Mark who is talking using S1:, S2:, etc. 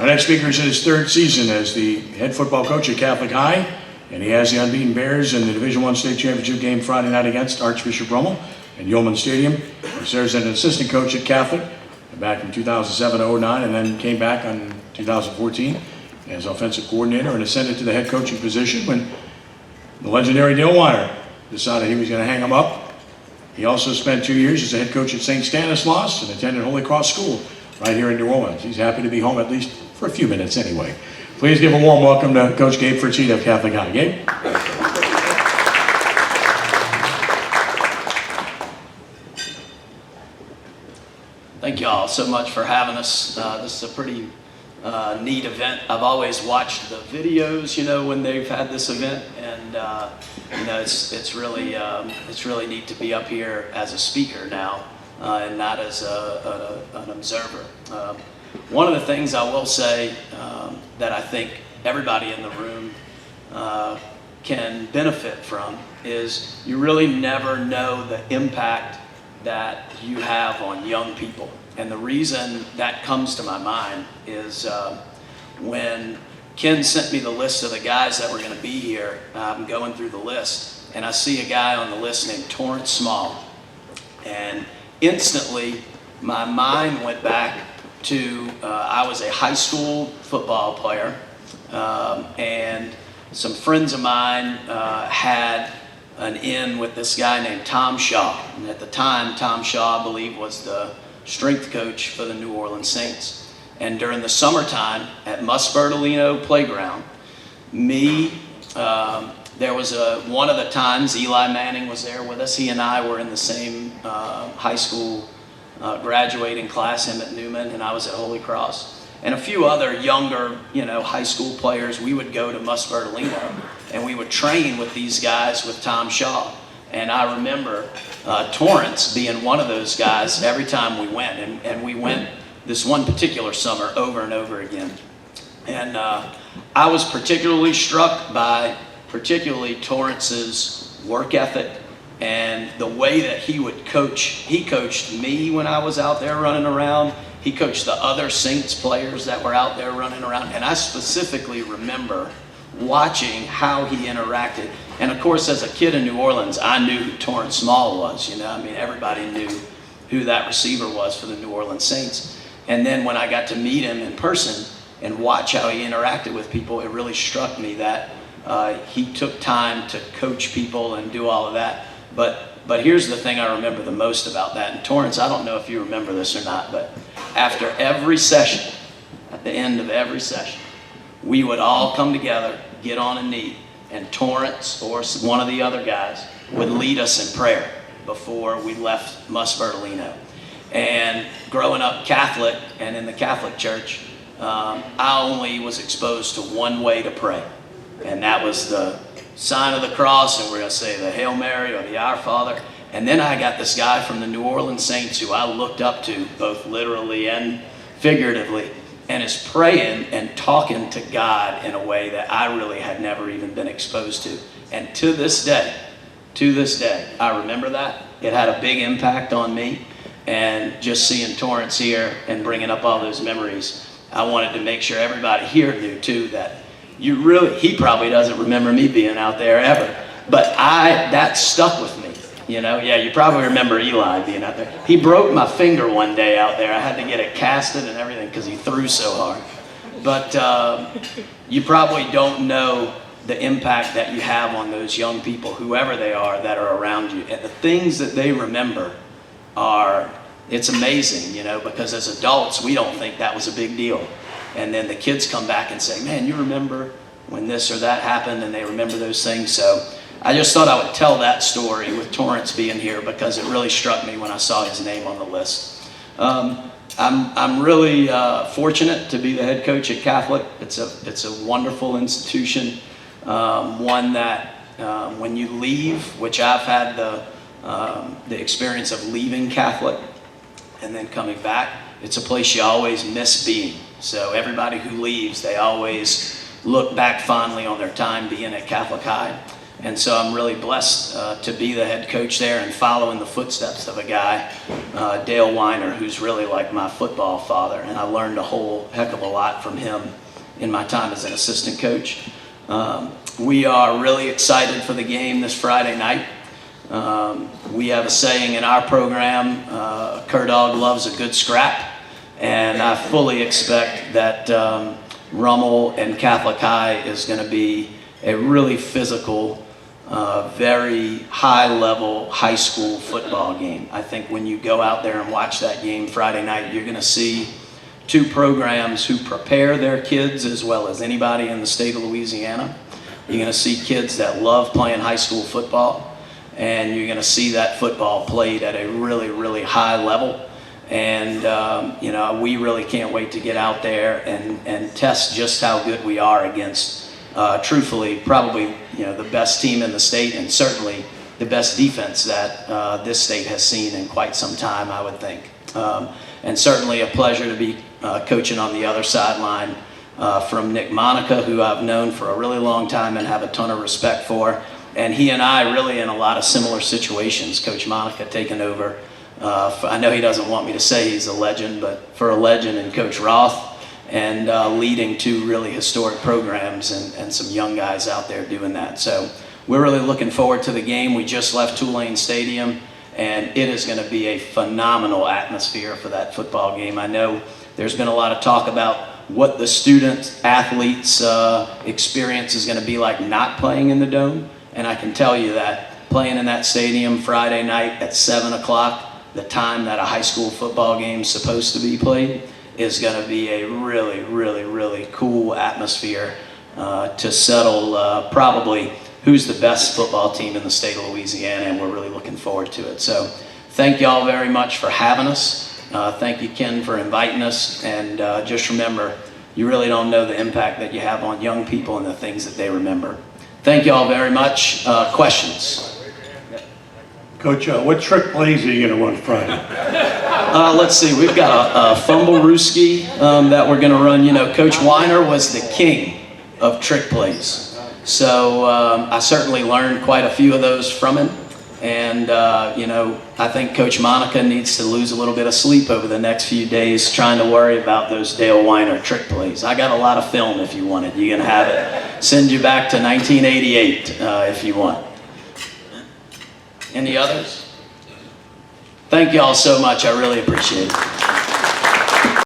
S1: Our next speaker is in his third season as the head football coach at Catholic High, and he has the unbeaten Bears in the Division I state championship game Friday night against Archbishop Rummel at Yulman Stadium. He serves as an assistant coach at Catholic back from 2007 to 09, and then came back in 2014 as offensive coordinator and ascended to the head coaching position when the legendary Dale Weiner decided he was going to hang him up. He also spent 2 years as a head coach at St. Stanislaus and attended Holy Cross School right here in New Orleans. He's happy to be home at least for a few minutes anyway. Please give a warm welcome to Coach Gabe Fertitta of Catholic High. Gabe?
S2: Thank you all so much for having us. This is a pretty neat event. I've always watched the videos, when they've had this event, and it's really neat to be up here as a speaker now and not as an observer. One of the things I will say that I think everybody in the room can benefit from is you really never know the impact that you have on young people. And the reason that comes to my mind is when Ken sent me the list of the guys that were going to be here, I'm going through the list, and I see a guy on the list named Torrance Small. And instantly, my mind went back to, I was a high school football player, and some friends of mine had an in with this guy named Tom Shaw. And at the time, Tom Shaw, I believe, was the strength coach for the New Orleans Saints. And during the summertime at Bertolino Playground, there was one of the times Eli Manning was there with us. He and I were in the same high school graduating class, him at Newman, and I was at Holy Cross. And a few other younger, high school players, we would go to Bertolino, and we would train with these guys with Tom Shaw. And I remember Torrance being one of those guys every time we went. And we went this one particular summer over and over again. And I was particularly struck by Torrance's work ethic and the way that he would coach. He coached me when I was out there running around. He coached the other Saints players that were out there running around. And I specifically remember watching how he interacted. And of course, as a kid in New Orleans, I knew who Torrance Small was. Everybody knew who that receiver was for the New Orleans Saints. And then when I got to meet him in person and watch how he interacted with people, it really struck me that he took time to coach people and do all of that. But here's the thing I remember the most about that. And Torrance, I don't know if you remember this or not, but after every session, at the end of every session, we would all come together, get on a knee, and Torrance or one of the other guys would lead us in prayer before we left Bertolino. And growing up Catholic and in the Catholic Church, I only was exposed to one way to pray, and that was the sign of the cross, and we're going to say the Hail Mary or the Our Father. And then I got this guy from the New Orleans Saints who I looked up to both literally and figuratively, and is praying and talking to God in a way that I really had never even been exposed to. And to this day, I remember that. It had a big impact on me. And just seeing Torrance here and bringing up all those memories, I wanted to make sure everybody here knew too that he probably doesn't remember me being out there ever, but that stuck with me. Yeah, you probably remember Eli being out there. He broke my finger one day out there. I had to get it casted and everything because he threw so hard. But you probably don't know the impact that you have on those young people, whoever they are, that are around you. And the things that they remember it's amazing, because as adults, we don't think that was a big deal. And then the kids come back and say, man, you remember when this or that happened, and they remember those things. So I just thought I would tell that story with Torrance being here because it really struck me when I saw his name on the list. I'm really fortunate to be the head coach at Catholic. It's a wonderful institution, one that when you leave, which I've had the experience of leaving Catholic and then coming back, it's a place you always miss being. So everybody who leaves, they always look back fondly on their time being at Catholic High. And so I'm really blessed to be the head coach there and follow in the footsteps of a guy, Dale Weiner, who's really like my football father. And I learned a whole heck of a lot from him in my time as an assistant coach. We are really excited for the game this Friday night. We have a saying in our program, Cur Dog loves a good scrap. And I fully expect that Rummel and Catholic High is going to be a really physical, very high-level high school football game. I think when you go out there and watch that game Friday night, you're going to see two programs who prepare their kids as well as anybody in the state of Louisiana. You're going to see kids that love playing high school football, and you're going to see that football played at a really, really high level. And you know, we really can't wait to get out there and test just how good we are against, truthfully, probably the best team in the state, and certainly the best defense that this state has seen in quite some time, I would think. And certainly a pleasure to be coaching on the other sideline from Nick Monica, who I've known for a really long time and have a ton of respect for. And he and I really in a lot of similar situations. Coach Monica taking over. I know he doesn't want me to say he's a legend, but for a legend in Coach Roth, and leading two really historic programs and some young guys out there doing that. So we're really looking forward to the game. We just left Yulman Stadium, and it is going to be a phenomenal atmosphere for that football game. I know there's been a lot of talk about what the student-athletes' experience is going to be like not playing in the Dome, and I can tell you that playing in that stadium Friday night at 7 o'clock, the time that a high school football game is supposed to be played, is going to be a really, really, really cool atmosphere to settle probably who's the best football team in the state of Louisiana, and we're really looking forward to it. So thank y'all very much for having us. Thank you, Ken, for inviting us, and just remember, you really don't know the impact that you have on young people and the things that they remember. Thank y'all very much. Questions?
S3: Coach, what trick plays are you going to run Friday?
S2: Let's see, we've got a fumble rooski that we're going to run. You know, Coach Weiner was the king of trick plays. So I certainly learned quite a few of those from him. And, you know, I think Coach Monica needs to lose a little bit of sleep over the next few days trying to worry about those Dale Weiner trick plays. I got a lot of film if you want it. You can have it. Send you back to 1988 if you want. Any others? Thank you all so much. I really appreciate it.